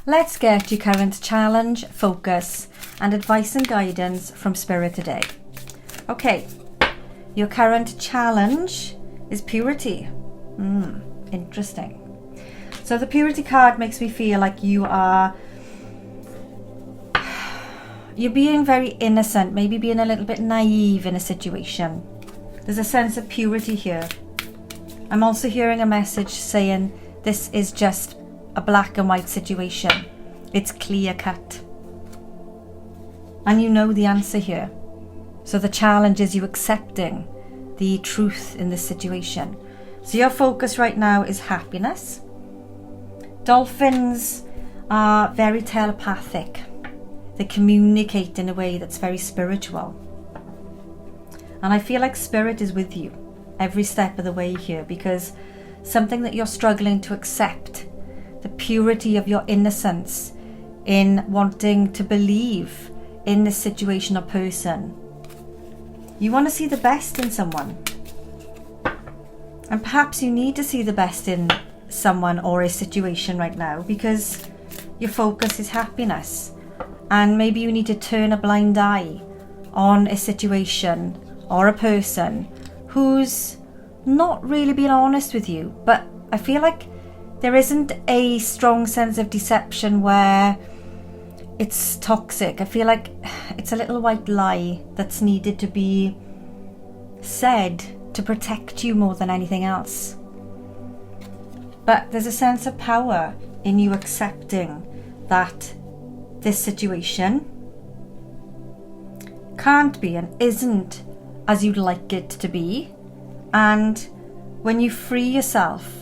Let's get your current challenge, focus, and advice and guidance from Spirit today. Okay, your current challenge is purity. Interesting. So the purity card makes me feel like you're being very innocent, maybe being a little bit naive in a situation. There's a sense of purity here. I'm also hearing a message saying this is just a black and white situation. It's clear cut. And you know the answer here. So the challenge is you accepting the truth in this situation. So your focus right now is happiness. Dolphins are very telepathic. They communicate in a way that's very spiritual. And I feel like Spirit is with you every step of the way here, because something that you're struggling to accept, the purity of your innocence in wanting to believe in this situation or person. You want to see the best in someone. And perhaps you need to see the best in someone or a situation right now because your focus is happiness. And maybe you need to turn a blind eye on a situation or a person who's not really being honest with you. But I feel like there isn't a strong sense of deception where it's toxic. I feel like it's a little white lie that's needed to be said to protect you more than anything else. But there's a sense of power in you accepting that this situation can't be and isn't as you'd like it to be. And when you free yourself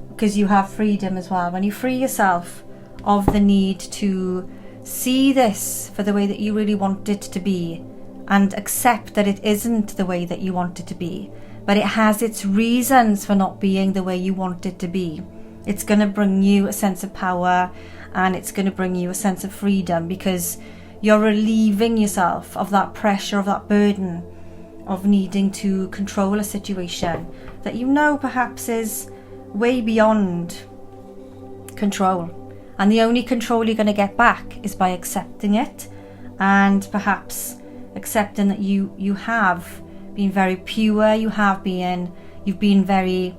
because you have freedom as well, when you free yourself of the need to see this for the way that you really want it to be and accept that it isn't the way that you want it to be, but it has its reasons for not being the way you want it to be, it's going to bring you a sense of power and it's going to bring you a sense of freedom because you're relieving yourself of that pressure, of that burden of needing to control a situation that you know perhaps is way beyond control. And the only control you're going to get back is by accepting it and perhaps accepting that you have been very pure, you've been very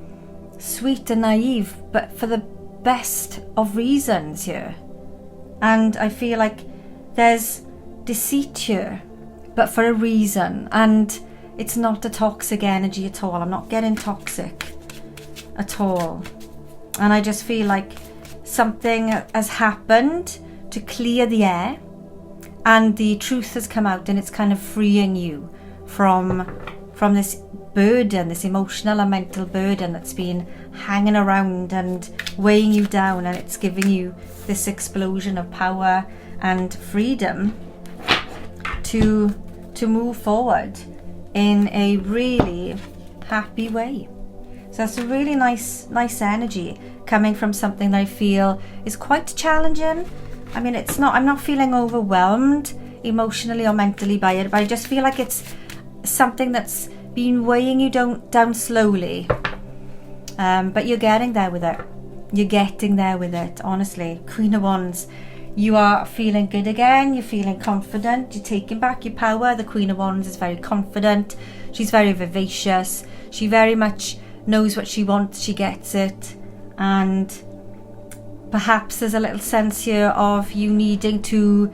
sweet and naive, but for the best of reasons here. And I feel like there's deceit here, but for a reason. And it's not a toxic energy at all. I'm not getting toxic at all. And I just feel like something has happened to clear the air and the truth has come out and it's kind of freeing you from this burden, this emotional and mental burden that's been hanging around and weighing you down, and it's giving you this explosion of power and freedom to move forward in a really happy way. So that's a really nice energy coming from something that I feel is quite challenging. I mean, I'm not feeling overwhelmed emotionally or mentally by it, but I just feel like it's something that's been weighing you down slowly. But you're getting there with it. You're getting there with it, honestly. Queen of Wands. You are feeling good again. You're feeling confident. You're taking back your power. The Queen of Wands is very confident. She's very vivacious. She very much knows what she wants. She gets it. And perhaps there's a little sense here of you needing to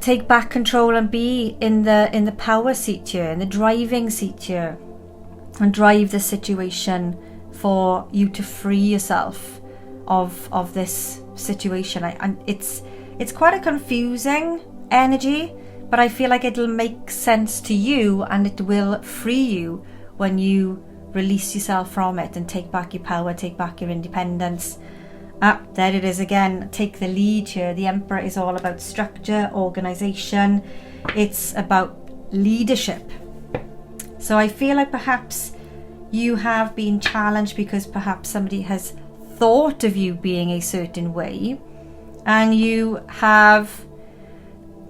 take back control and be in the power seat here, in the driving seat here, and drive the situation for you to free yourself of this situation. And it's quite a confusing energy, but I feel like it'll make sense to you and it will free you when you release yourself from it and take back your power, take back your independence. There it is again. Take the lead here. The Emperor is all about structure, organization. It's about leadership. So I feel like perhaps you have been challenged because perhaps somebody has thought of you being a certain way and you have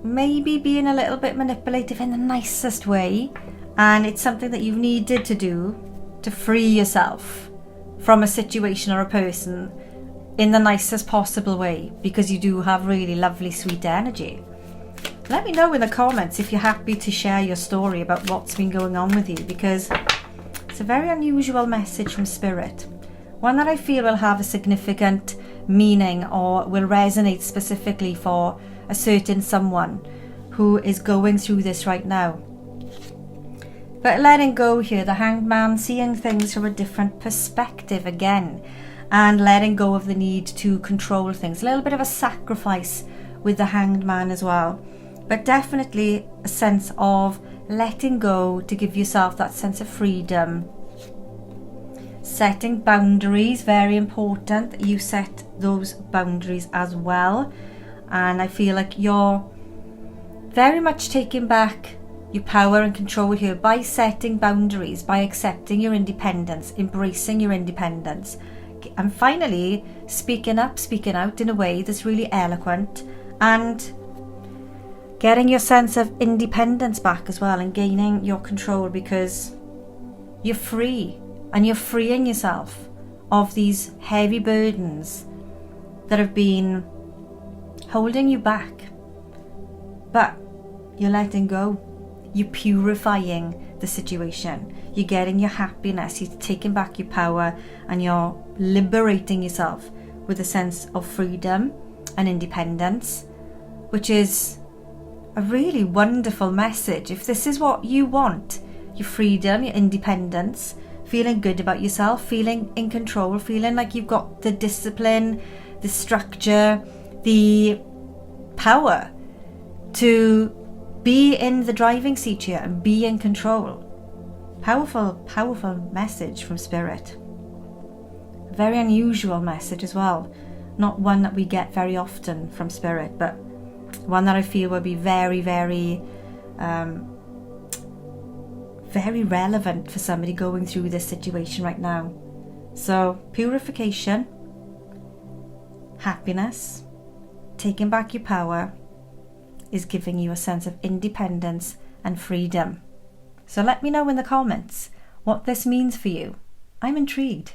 maybe been a little bit manipulative in the nicest way, and it's something that you've needed to do to free yourself from a situation or a person in the nicest possible way, because you do have really lovely, sweet energy. Let me know in the comments if you're happy to share your story about what's been going on with you, because it's a very unusual message from Spirit. One that I feel will have a significant meaning or will resonate specifically for a certain someone who is going through this right now. But letting go here, the Hanged Man, seeing things from a different perspective again, and letting go of the need to control things. A little bit of a sacrifice with the Hanged Man as well. But definitely a sense of letting go to give yourself that sense of freedom. Setting boundaries, very important that you set those boundaries as well. And I feel like you're very much taking back your power and control here by setting boundaries, by accepting your independence, embracing your independence, and finally speaking up, speaking out in a way that's really eloquent, and getting your sense of independence back as well, and gaining your control, because you're free and you're freeing yourself of these heavy burdens that have been holding you back. But you're letting go. You're purifying the situation. You're getting your happiness. You're taking back your power, and you're liberating yourself with a sense of freedom and independence, which is a really wonderful message. If this is what you want, your freedom, your independence, feeling good about yourself, feeling in control, feeling like you've got the discipline, the structure, the power to be in the driving seat here and be in control. Powerful, powerful message from Spirit. A very unusual message as well. Not one that we get very often from Spirit, but one that I feel will be very, very, very relevant for somebody going through this situation right now. So, purification, happiness, taking back your power, is giving you a sense of independence and freedom. So let me know in the comments what this means for you. I'm intrigued.